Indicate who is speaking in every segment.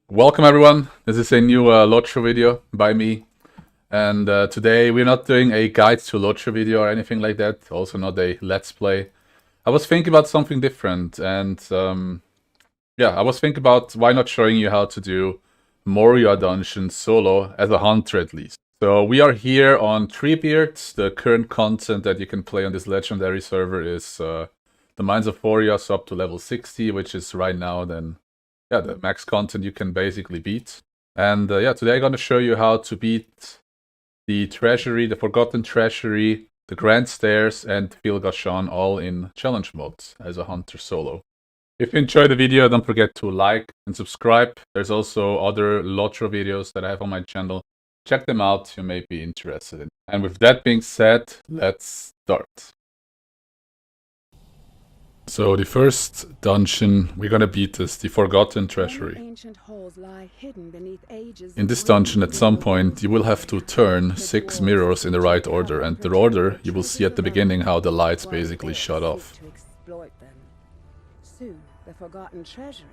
Speaker 1: Welcome everyone, this is a new Lotro video by me, and today we're not doing a guide to Lotro video or anything like that, also not a let's play. I was thinking about something different, and I was thinking about why not showing you how to do Moria dungeon solo as a hunter at least. So we are here on Treebeard. The current content that you can play on this legendary server is the Mines of Moria, so up to level 60, which is right now then the max content you can basically beat. And today I'm going to show you how to beat the Treasury, the Forgotten Treasury, the Grand Stairs, and Fil Gashan all in challenge mode as a hunter solo. If you enjoyed the video, don't forget to like and subscribe. There's also other Lotro videos that I have on my channel. Check them out, you may be interested in. And with that being said, let's start. So the first dungeon we're gonna beat is the Forgotten Treasury. In this dungeon at some point you will have to turn 6 mirrors in the right order, and the order you will see at the beginning how the lights basically shut off.
Speaker 2: Soon the Forgotten Treasury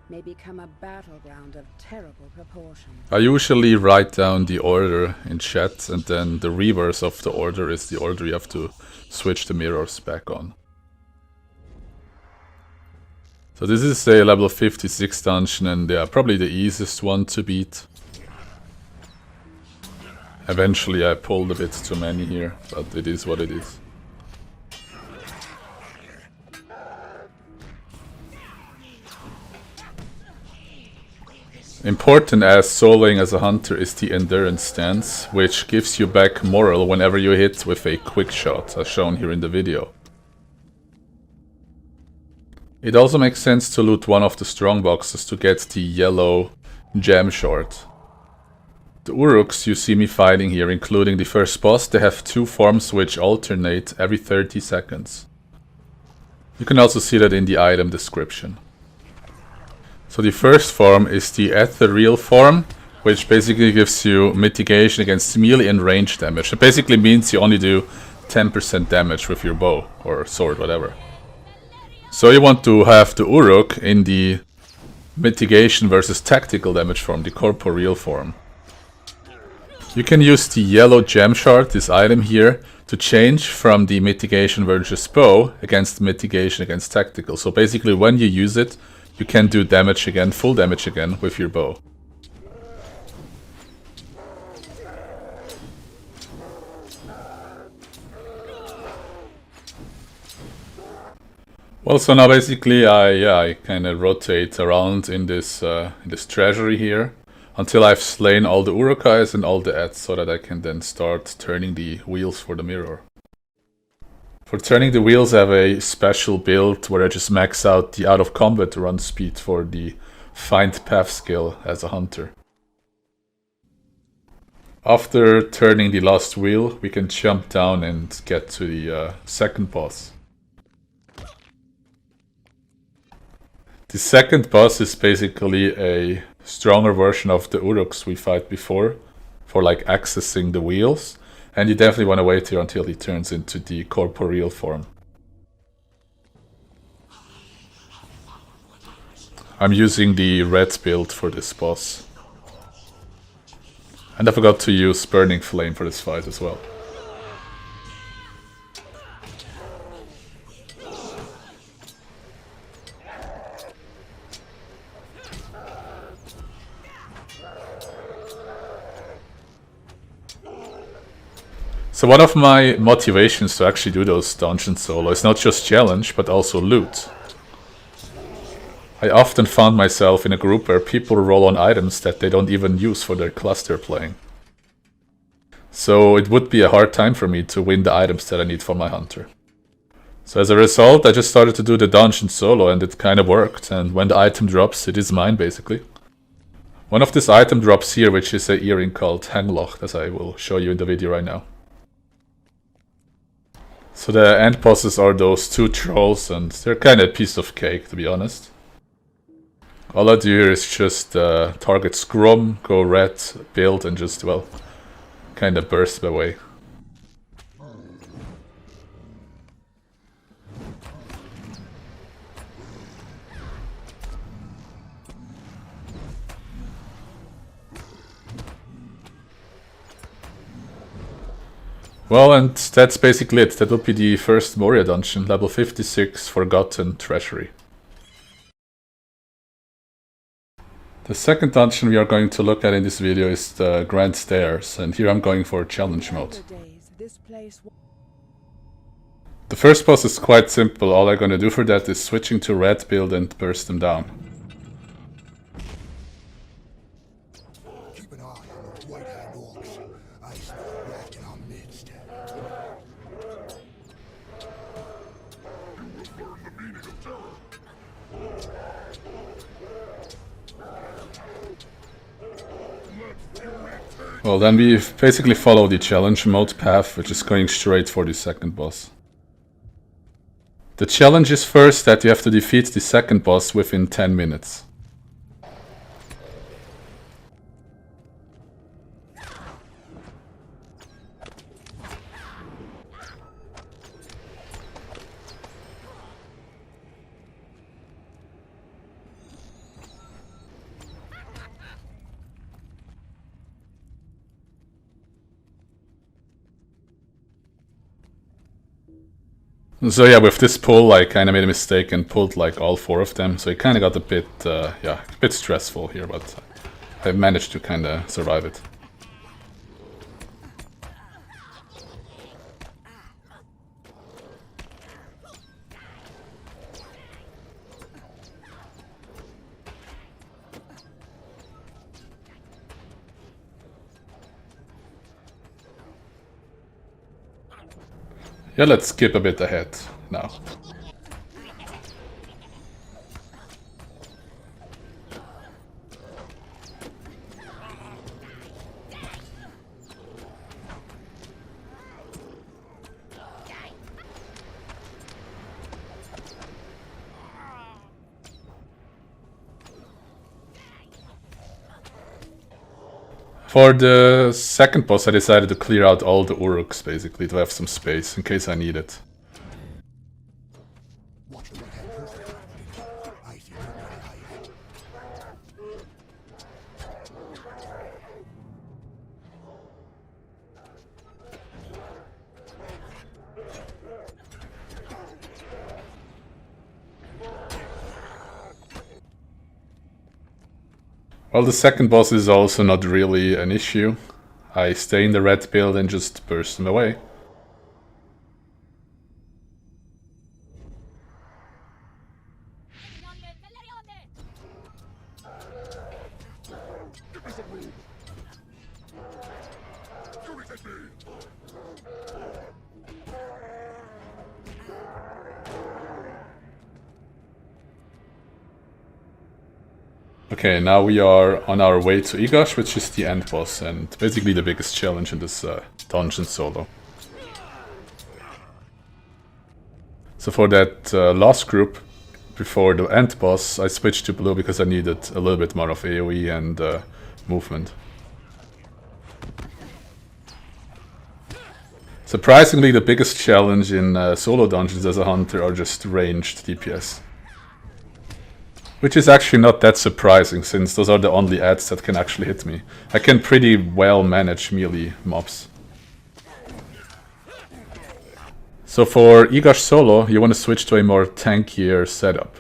Speaker 2: may become a battleground of terrible proportions.
Speaker 1: I usually write down the order in chat, and then the reverse of the order is the order you have to switch the mirrors back on. So this is a level 56 dungeon, and probably the easiest one to beat. Eventually I pulled a bit too many here, but it is what it is. Important as soloing as a hunter is the endurance stance, which gives you back moral whenever you hit with a quick shot, as shown here in the video. It also makes sense to loot one of the strong boxes to get the yellow gem shard. The Uruks you see me fighting here, including the first boss, they have 2 forms which alternate every 30 seconds. You can also see that in the item description. So the first form is the ethereal form, which basically gives you mitigation against melee and range damage. It basically means you only do 10% damage with your bow or sword, whatever. So you want to have the Uruk in the mitigation versus tactical damage form, the corporeal form. You can use the yellow gem shard, this item here, to change from the mitigation versus bow against mitigation against tactical. So basically when you use it, you can do damage again, full damage again with your bow. Well, so now basically I kind of rotate around in this treasury here until I've slain all the Urukais and all the ads, so that I can then start turning the wheels for the mirror. For turning the wheels I have a special build where I just max out the out of combat run speed for the find path skill as a hunter. After turning the last wheel we can jump down and get to the second boss. The second boss is basically a stronger version of the Uruks we fight before, for like accessing the wheels, and you definitely want to wait here until he turns into the corporeal form. I'm using the red build for this boss. And I forgot to use Burning Flame for this fight as well. So one of my motivations to actually do those dungeons solo is not just challenge, but also loot. I often found myself in a group where people roll on items that they don't even use for their class they're playing. So it would be a hard time for me to win the items that I need for my hunter. So as a result, I just started to do the dungeon solo, and it kind of worked, and when the item drops, it is mine basically. One of these item drops here, which is an earring called Hangloch, as I will show you in the video right now. So the end bosses are those 2 trolls, and they're kind of a piece of cake, to be honest. All I do here is just target Scrum, go red, build, and just, well, kind of burst my way. Well, and that's basically it. That would be the first Moria dungeon, level 56, Forgotten Treasury. The second dungeon we are going to look at in this video is the Grand Stairs, and here I'm going for challenge mode. The first boss is quite simple. All I'm going to do for that is switching to red build and burst them down.
Speaker 3: Keep an eye on those white-haired orcs. I smell rat in our midst.
Speaker 1: Well, then we basically follow the challenge mode path, which is going straight for the second boss. The challenge is first that you have to defeat the second boss within 10 minutes. So yeah, with this pull I kinda made a mistake and pulled like all 4 of them, so it kinda got a bit, yeah, a bit stressful here, but I managed to kinda survive it. Yeah, let's skip a bit ahead now. For the second boss, I decided to clear out all the Uruks, basically, to have some space, in case I need it. Well, the second boss is also not really an issue. I stay in the red build and just burst them away. Okay, now we are on our way to Igash, which is the end boss, and basically the biggest challenge in this dungeon solo. So for that last group, before the end boss, I switched to blue because I needed a little bit more of AoE and movement. Surprisingly, the biggest challenge in solo dungeons as a hunter are just ranged DPS. Which is actually not that surprising, since those are the only adds that can actually hit me. I can pretty well manage melee mobs. So for Igash solo, you want to switch to a more tankier setup.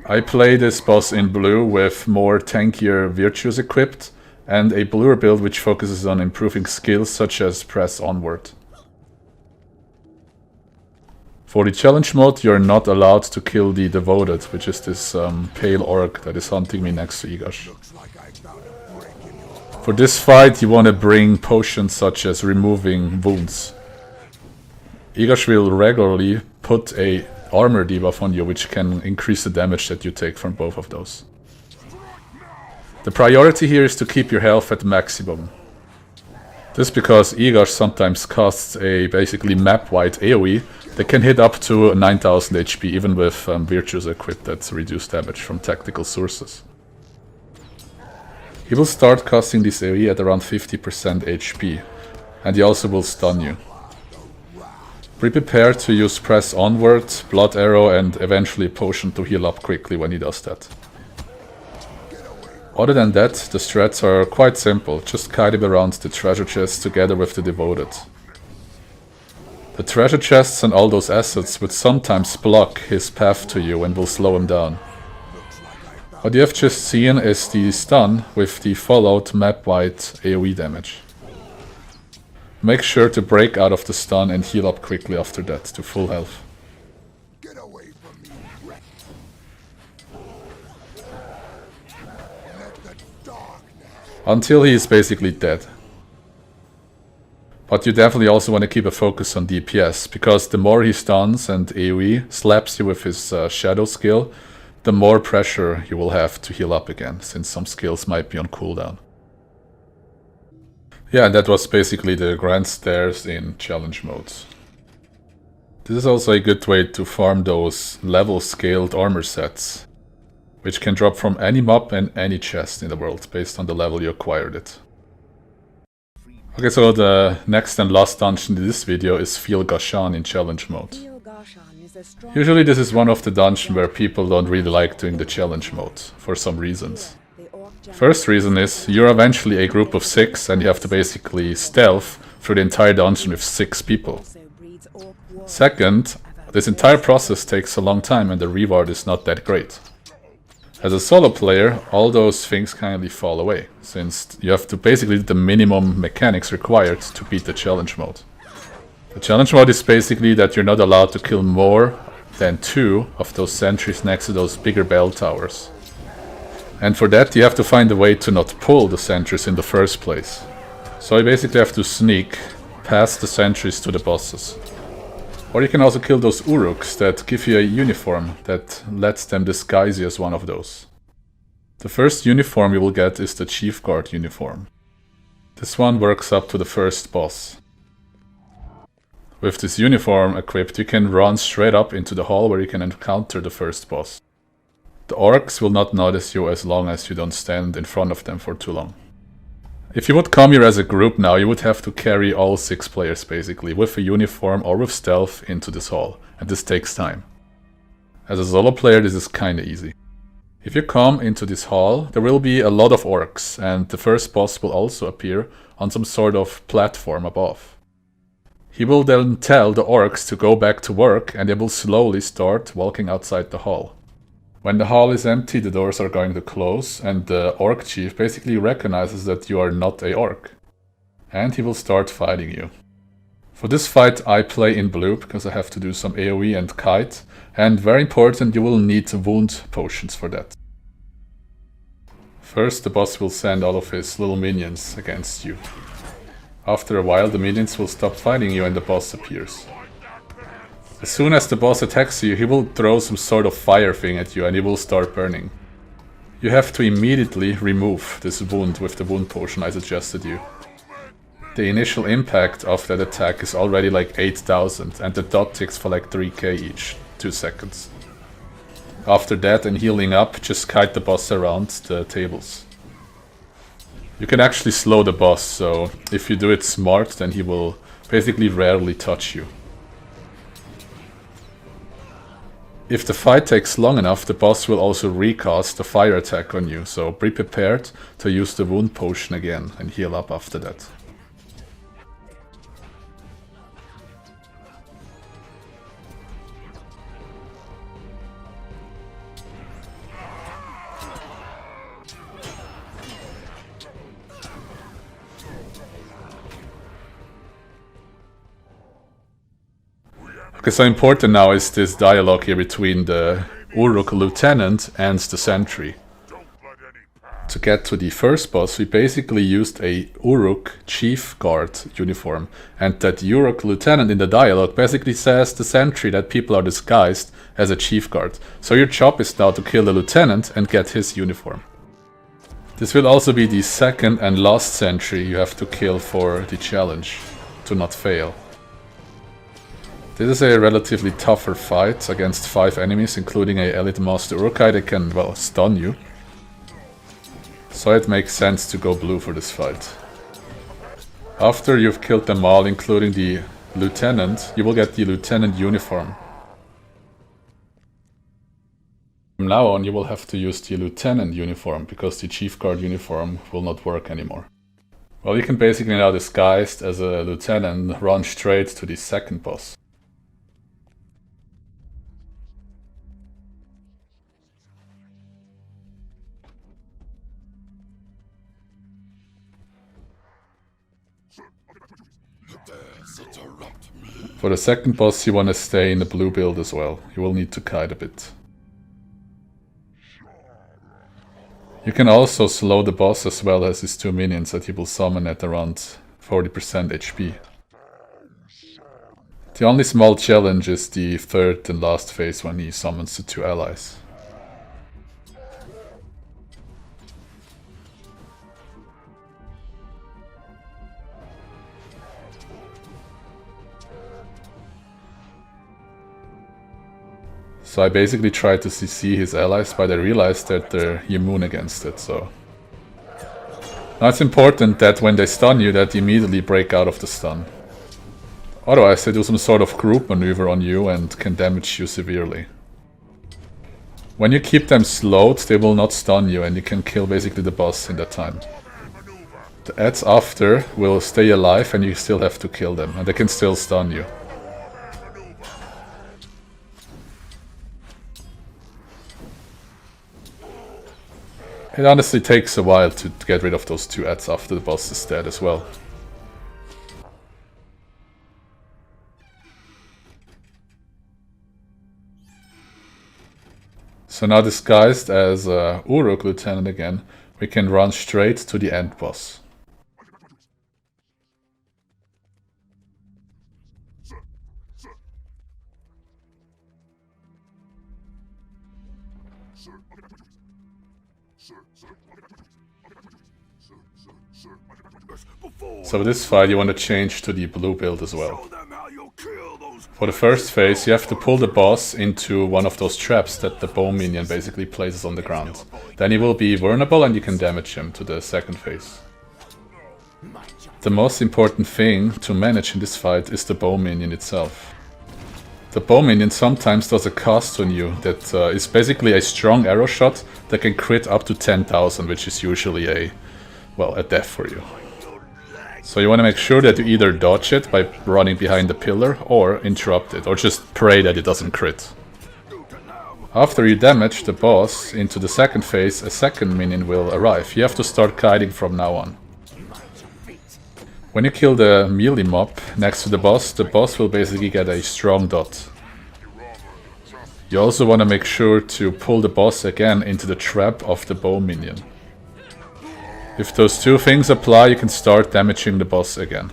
Speaker 1: I play this boss in blue with more tankier virtues equipped, and a bluer build which focuses on improving skills such as press onward. For the challenge mode, you're not allowed to kill the Devoted, which is this pale orc that is hunting me next to Igash. For this fight, you want to bring potions such as removing wounds. Igash will regularly put a armor debuff on you, which can increase the damage that you take from both of those. The priority here is to keep your health at maximum. This because Igash sometimes casts a basically map-wide AoE that can hit up to 9000 HP even with virtues equipped that reduce damage from tactical sources. He will start casting this AoE at around 50% HP, and he also will stun you. Be prepared to use press onward, blood arrow and eventually potion to heal up quickly when he does that. Other than that, the strats are quite simple, just kite him around the treasure chests together with the devoted. The treasure chests and all those assets would sometimes block his path to you and will slow him down. What you have just seen is the stun with the fallout map-wide AoE damage. Make sure to break out of the stun and heal up quickly after that to full health.
Speaker 3: Get away from me, rat. Let the darkness.
Speaker 1: Until he is basically dead. But you definitely also want to keep a focus on DPS, because the more he stuns and AoE slaps you with his shadow skill, the more pressure you will have to heal up again, since some skills might be on cooldown. Yeah, that was basically the Grand Stairs in challenge modes. This is also a good way to farm those level scaled armor sets, which can drop from any mob and any chest in the world, based on the level you acquired it. Okay, so the next and last dungeon in this video is Fil Gashan in challenge mode.
Speaker 2: Fil Gashan is a strong
Speaker 1: Usually this is one of the dungeons where people don't really like doing the challenge mode, for some reasons.
Speaker 2: the orc giant
Speaker 1: First reason is, you're eventually a group of 6 and you have to basically stealth through the entire dungeon with 6 people.
Speaker 2: also breeds orc warriors.
Speaker 1: Second, this entire process takes a long time and the reward is not that great. As a solo player, all those things kindly fall away, since you have to basically do the minimum mechanics required to beat the challenge mode. The challenge mode is basically that you're not allowed to kill more than 2 of those sentries next to those bigger bell towers. And for that you have to find a way to not pull the sentries in the first place. So you basically have to sneak past the sentries to the bosses. Or you can also kill those Uruks that give you a uniform that lets them disguise you as one of those. The first uniform you will get is the Chief Guard uniform. This one works up to the first boss. With this uniform equipped, you can run straight up into the hall where you can encounter the first boss. The orcs will not notice you as long as you don't stand in front of them for too long. If you would come here as a group now, you would have to carry all 6 players basically, with a uniform or with stealth, into this hall, and this takes time. As a solo player this is kinda easy. If you come into this hall, there will be a lot of orcs, and the first boss will also appear on some sort of platform above. He will then tell the orcs to go back to work, and they will slowly start walking outside the hall. When the hall is empty, the doors are going to close, and the orc chief basically recognizes that you are not a orc. And he will start fighting you. For this fight I play in blue, because I have to do some AoE and kite, and very important, you will need wound potions for that. First the boss will send all of his little minions against you. After a while the minions will stop fighting you and the boss appears. As soon as the boss attacks you, he will throw some sort of fire thing at you and he will start burning. You have to immediately remove this wound with the wound potion I suggested you. The initial impact of that attack is already like 8000 and the dot ticks for like 3k each, 2 seconds. After that and healing up, just kite the boss around the tables. You can actually slow the boss, so if you do it smart then he will basically rarely touch you. If the fight takes long enough, the boss will also recast a fire attack on you, so be prepared to use the wound potion again and heal up after that. Okay, so important now is this dialogue here between the Uruk lieutenant and the sentry. To get to the first boss, we basically used a Uruk chief guard uniform, and that Uruk lieutenant in the dialogue basically says to the sentry that people are disguised as a chief guard. So your job is now to kill the lieutenant and get his uniform. This will also be the second and last sentry you have to kill for the challenge, to not fail. This is a relatively tougher fight against 5 enemies, including a elite master Urukai that can, well, stun you. So it makes sense to go blue for this fight. After you've killed them all, including the lieutenant, you will get the lieutenant uniform. From now on, you will have to use the lieutenant uniform, because the chief guard uniform will not work anymore. Well, you can basically now, disguised as a lieutenant, run straight to the second boss. For the second boss, you want to stay in the blue build as well. You will need to kite a bit. You can also slow the boss as well as his 2 minions that he will summon at around 40% HP. The only small challenge is the third and last phase when he summons the 2 allies. So I basically tried to CC his allies, but I realized that they're immune against it, so... Now it's important that when they stun you, that you immediately break out of the stun. Otherwise they do some sort of group maneuver on you and can damage you severely. When you keep them slowed, they will not stun you and you can kill basically the boss in that time. The adds after will stay alive and you still have to kill them, and they can still stun you. It honestly takes a while to get rid of those 2 adds after the boss is dead as well. So now, disguised as Uruk Lieutenant again, we can run straight to the end boss. So with this fight you want to change to the blue build as well. For the first phase you have to pull the boss into one of those traps that the bow minion basically places on the ground. Then he will be vulnerable and you can damage him to the second phase. The most important thing to manage in this fight is the bow minion itself. The bow minion sometimes does a cast on you that is basically a strong arrow shot that can crit up to 10,000, which is usually a death for you. So you want to make sure that you either dodge it by running behind the pillar, or interrupt it, or just pray that it doesn't crit. After you damage the boss into the second phase, a second minion will arrive. You have to start kiting from now on. When you kill the melee mob next to the boss will basically get a strong dot. You also want to make sure to pull the boss again into the trap of the bow minion. If those 2 things apply, you can start damaging the boss again.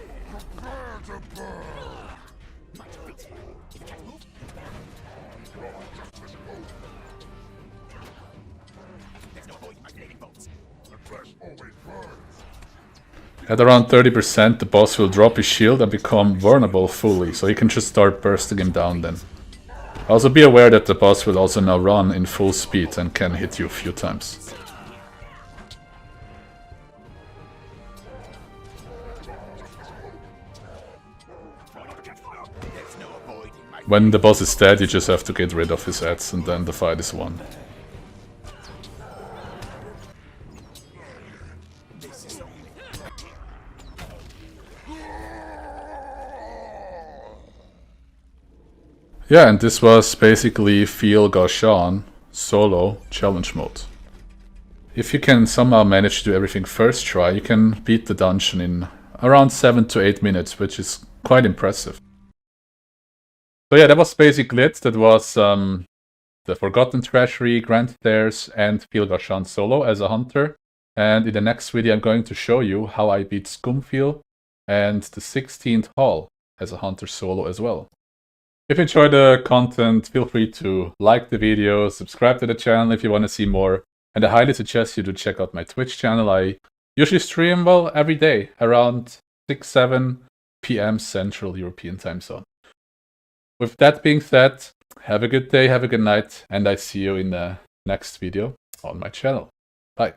Speaker 1: At around 30%, the boss will drop his shield and become vulnerable fully, so you can just start bursting him down then. Also be aware that the boss will also now run in full speed and can hit you a few times. When the boss is dead, you just have to get rid of his adds and then the fight is won. Yeah, and this was basically Fil Gashan solo challenge mode. If you can somehow manage to do everything first try, you can beat the dungeon in around 7 to 8 minutes, which is quite impressive. So yeah, that was basically it. That was the Forgotten Treasury, Grand Stairs, and Fil Gashan solo as a hunter. And in the next video I'm going to show you how I beat Scumfil and the 16th Hall as a hunter solo as well. If you enjoyed the content, feel free to like the video, subscribe to the channel if you want to see more, and I highly suggest you to check out my Twitch channel. I usually stream, every day, around 6-7 PM Central European Time Zone. With that being said, have a good day, have a good night, and I see you in the next video on my channel. Bye.